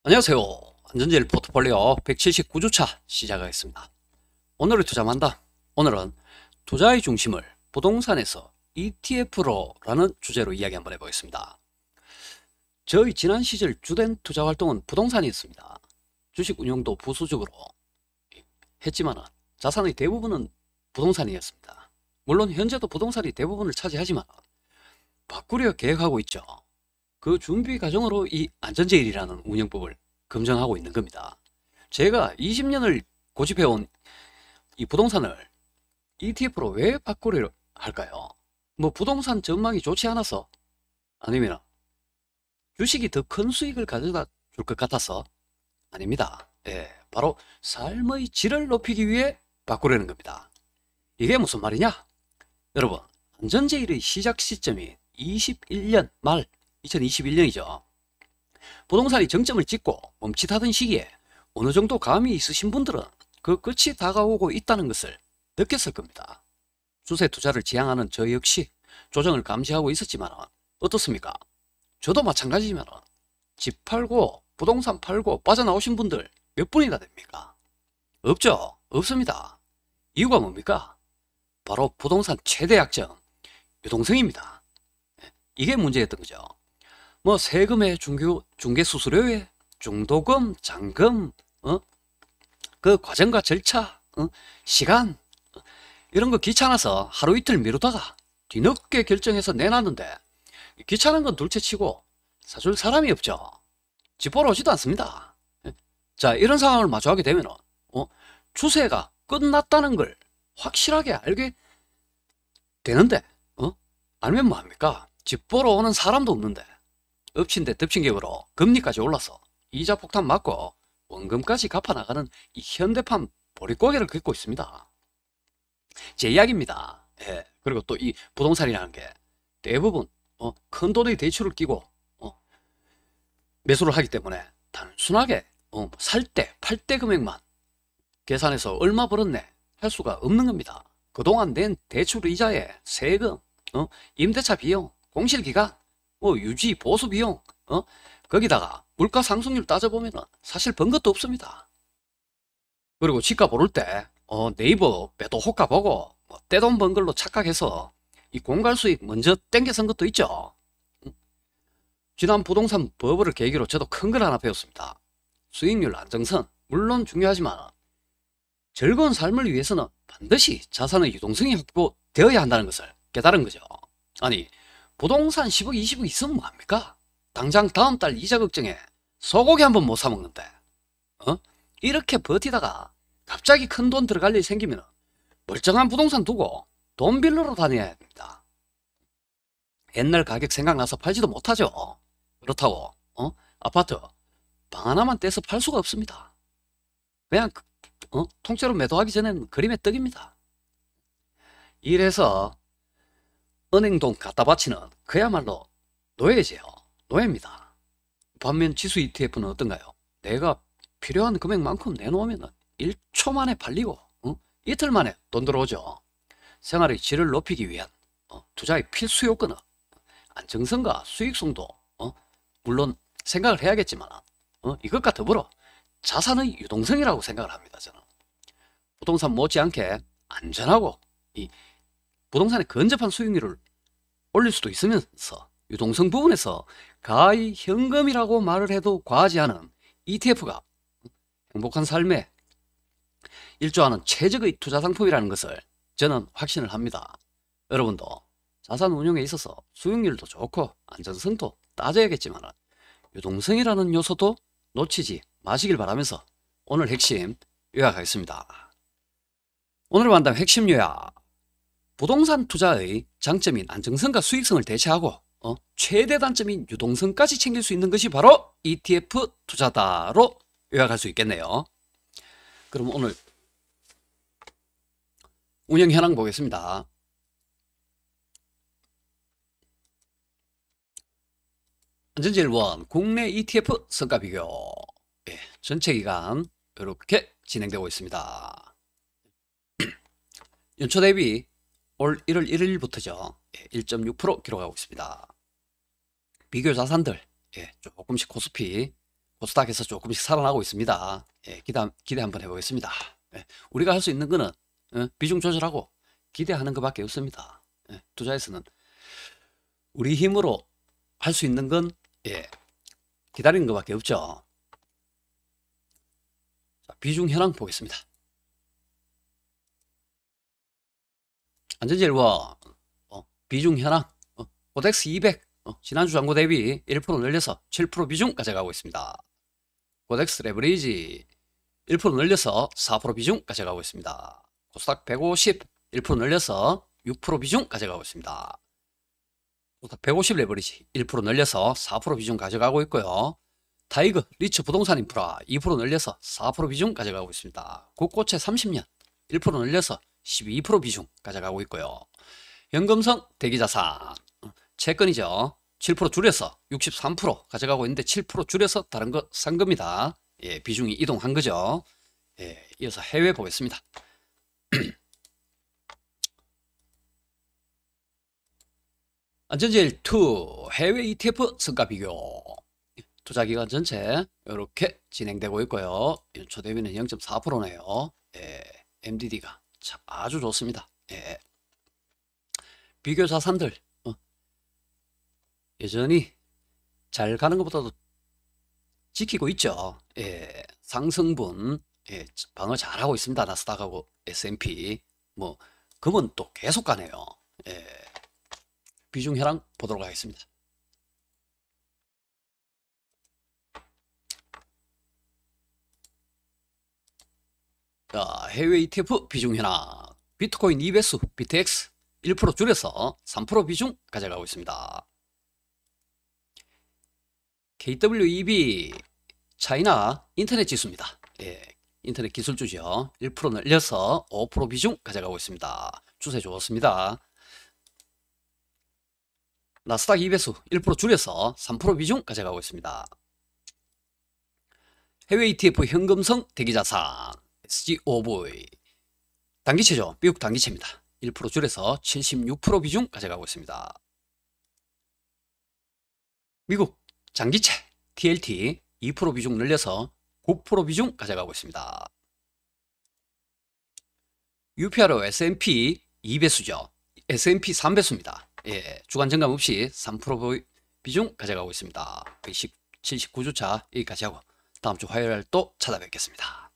안녕하세요. 안전제일 포트폴리오 179주차 시작하겠습니다. 오늘의 투자만담. 오늘은 투자의 중심을 부동산에서 ETF로 라는 주제로 이야기 한번 해보겠습니다. 저희 지난 시절 주된 투자 활동은 부동산이었습니다. 주식 운용도 부수적으로 했지만 자산의 대부분은 부동산이었습니다. 물론 현재도 부동산이 대부분을 차지하지만 바꾸려 계획하고 있죠. 그 준비 과정으로 이 안전제일이라는 운영법을 검증하고 있는 겁니다. 제가 20년을 고집해온 이 부동산을 ETF로 왜 바꾸려 할까요? 뭐 부동산 전망이 좋지 않아서? 아니면 주식이 더 큰 수익을 가져다 줄 것 같아서? 아닙니다. 바로 삶의 질을 높이기 위해 바꾸려는 겁니다. 이게 무슨 말이냐? 여러분, 안전제일의 시작 시점이 21년 말 2021년이죠. 부동산이 정점을 찍고 멈칫하던 시기에 어느 정도 감이 있으신 분들은 그 끝이 다가오고 있다는 것을 느꼈을 겁니다. 추세 투자를 지향하는 저 역시 조정을 감지하고 있었지만 어떻습니까? 저도 마찬가지지만 집 팔고 부동산 팔고 빠져나오신 분들 몇 분이나 됩니까? 없죠. 없습니다. 이유가 뭡니까? 바로 부동산 최대 약점, 유동성입니다. 이게 문제였던 거죠. 뭐 세금에 중개 수수료에 중도금, 잔금, 그 과정과 절차, 시간, 이런 거 귀찮아서 하루 이틀 미루다가 뒤늦게 결정해서 내놨는데 귀찮은 건 둘째치고 사줄 사람이 없죠. 집 보러 오지도 않습니다. 자, 이런 상황을 마주하게 되면 추세가 끝났다는 걸 확실하게 알게 되는데 알면 뭐합니까? 집 보러 오는 사람도 없는데 엎친 데 덮친 격으로 금리까지 올라서 이자 폭탄 맞고 원금까지 갚아나가는 이 현대판 보릿고개를 긁고 있습니다. 제 이야기입니다. 그리고 또 이 부동산이라는 게 대부분 큰 돈의 대출을 끼고 매수를 하기 때문에 단순하게 살 때, 팔 때 금액만 계산해서 얼마 벌었네 할 수가 없는 겁니다. 그동안 낸 대출 이자에 세금, 임대차 비용, 공실기간, 유지 보수 비용, 거기다가 물가 상승률 따져보면 사실 번 것도 없습니다. 그리고 집값 오를 때 네이버 매도 호가 보고 떼돈 번 걸로 착각해서 이 공갈 수익 먼저 땡겨 쓴 것도 있죠. 지난 부동산 버블을 계기로 저도 큰 걸 하나 배웠습니다. 수익률 안정성 물론 중요하지만 즐거운 삶을 위해서는 반드시 자산의 유동성이 확보되어야 한다는 것을 깨달은 거죠. 아니, 부동산 10억 20억 있으면 뭐합니까? 당장 다음 달 이자 걱정에 소고기 한 번 못 사먹는데 이렇게 버티다가 갑자기 큰 돈 들어갈 일이 생기면 멀쩡한 부동산 두고 돈 빌려러 다녀야 됩니다. 옛날 가격 생각나서 팔지도 못하죠. 그렇다고 아파트 방 하나만 떼서 팔 수가 없습니다. 그냥 통째로 매도하기 전에는 그림의 떡입니다. 이래서 은행돈 갖다 바치는 그야말로 노예제요. 노예입니다. 반면 지수 ETF는 어떤가요? 내가 필요한 금액만큼 내놓으면 1초 만에 팔리고 이틀 만에 돈 들어오죠. 생활의 질을 높이기 위한 투자의 필수 요건은 안정성과 수익성도 물론 생각을 해야겠지만 이것과 더불어 자산의 유동성이라고 생각을 합니다. 저는 부동산 못지않게 안전하고 이 부동산의 근접한 수익률을 올릴 수도 있으면서 유동성 부분에서 가히 현금이라고 말을 해도 과하지 않은 ETF가 행복한 삶에 일조하는 최적의 투자 상품이라는 것을 저는 확신을 합니다. 여러분도 자산 운용에 있어서 수익률도 좋고 안전성도 따져야겠지만 유동성이라는 요소도 놓치지 마시길 바라면서 오늘 핵심 요약하겠습니다. 오늘 만담 핵심 요약. 부동산 투자의 장점인 안정성과 수익성을 대체하고 최대 단점인 유동성까지 챙길 수 있는 것이 바로 ETF 투자다로 요약할 수 있겠네요. 그럼 오늘 운영 현황 보겠습니다. 안전제일 1 국내 ETF 성과 비교. 전체 기간 이렇게 진행되고 있습니다. 연초 대비 올 1월 1일부터죠. 1.6% 기록하고 있습니다. 비교 자산들 조금씩 코스피 코스닥에서 조금씩 살아나고 있습니다. 예, 기대 한번 해보겠습니다. 예, 우리가 할 수 있는 거는 비중 조절하고 기대하는 것밖에 없습니다. 예, 투자에서는 우리 힘으로 할 수 있는 건 기다리는 것밖에 없죠. 자, 비중 현황 보겠습니다. 안전제일원 비중 현황 코덱스 200 지난주 잔고 대비 1% 늘려서 7% 비중 가져가고 있습니다. 코덱스 레버리지 1% 늘려서 4% 비중 가져가고 있습니다. 코스닥 150 1% 늘려서 6% 비중 가져가고 있습니다. 코스닥 150 레버리지 1% 늘려서 4% 비중 가져가고 있고요. 타이거 리츠 부동산 인프라 2% 늘려서 4% 비중 가져가고 있습니다. 국고채 30년 1% 늘려서 12% 비중 가져가고 있고요. 현금성 대기자산 채권이죠. 7% 줄여서 63% 가져가고 있는데 7% 줄여서 다른 거 산 겁니다. 예, 비중이 이동한 거죠. 예, 이어서 해외 보겠습니다. 안전제일2 해외 ETF 성과 비교 투자기간 전체 이렇게 진행되고 있고요. 연초 대비는 0.4%네요. 예, MDD가 아주 좋습니다. 예. 비교 자산들 여전히 잘 가는 것보다도 지키고 있죠. 예, 상승분 방어 잘하고 있습니다. 나스닥하고 S&P 뭐 금은 또 계속 가네요. 예, 비중 현황 보도록 하겠습니다. 자, 해외 ETF 비중 현황 비트코인 2배수 BTX 1% 줄여서 3% 비중 가져가고 있습니다. KWEB 차이나 인터넷 지수입니다. 예, 인터넷 기술주죠. 1% 늘려서 5% 비중 가져가고 있습니다. 추세 좋습니다. 나스닥 2배수 1% 줄여서 3% 비중 가져가고 있습니다. 해외 ETF 현금성 대기자산 SGOV 단기채죠. 미국 단기채입니다. 1% 줄여서 76% 비중 가져가고 있습니다. 미국 장기채 TLT 2% 비중 늘려서 9% 비중 가져가고 있습니다. UPRO S&P 2배수죠. S&P 3배수입니다. 예, 주간 증감 없이 3% 비중 가져가고 있습니다. 79주차 여기까지 하고 다음 주 화요일 또 찾아뵙겠습니다.